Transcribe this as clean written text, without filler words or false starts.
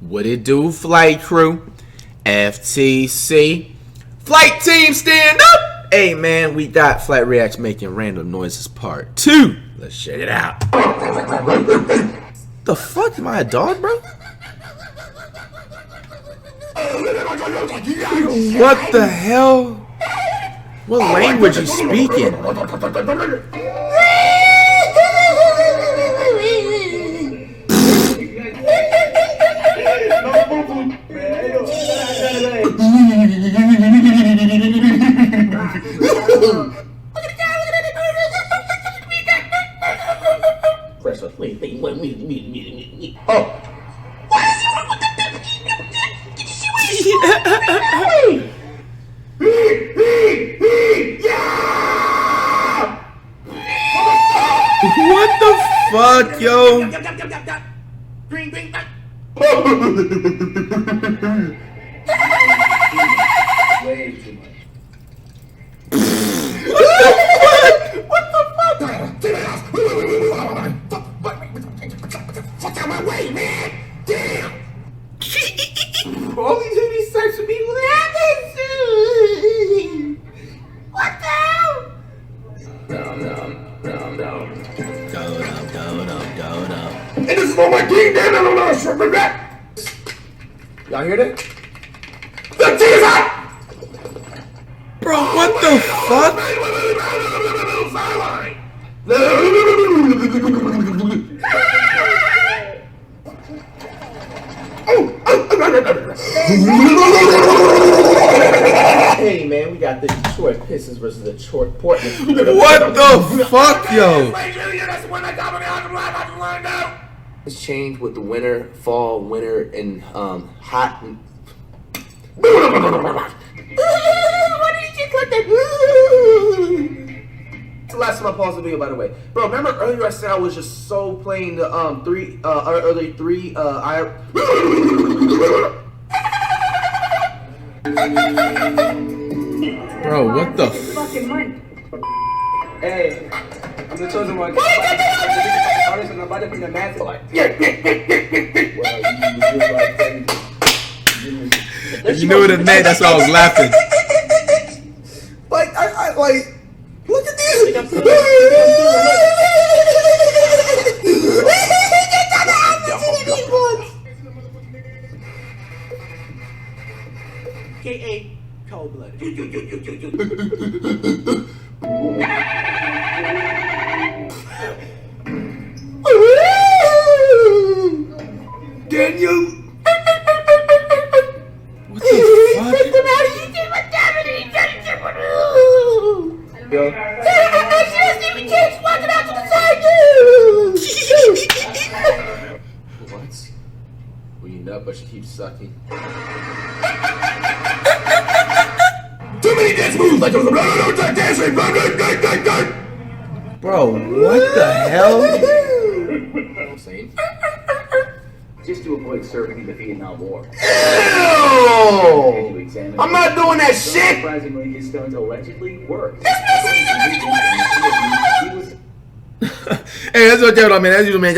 What it do, flight crew? FTC. Flight team, stand up! Hey man, we got Flight Reacts Making Random Noises Part 2. Let's check it out. The fuck? Am I a dog, bro? What the hell? What language you speaking? Oh. What the fuck, yo? Green, green, green. Way too much. What the fuck? Fuck out my way, man! Damn! All these types of people happen. What the hell? No. Go. And this is all my king, damn, I don't know shit like that. Y'all hear that? The tea is hot! Bro, what the fuck? Hey man, we got the Detroit Pistons versus the Detroit Portland. What the fuck, yo? It's changed with the winter, fall, winter, and hot. What did you just like that? It's the last time I paused the video, by the way. Bro, remember earlier I said I was just so playing the Bro, what the fucking month. Hey, I'm the chosen one. Artist and nobody from the math. If you knew what it meant, that's why I was laughing. Like, I like, look at this. K.A. Cold-blooded. Daniel. What the fuck? Yo. What? Well, you nut, but she keeps sucking. Too many dance moves like those dancing. Bro, what the hell? I'm saying. Just to avoid serving in the Vietnam War. Ew! I'm not doing that shit! Surprisingly, his stones allegedly worked. Hey, that's what y'all, man. That's you, man.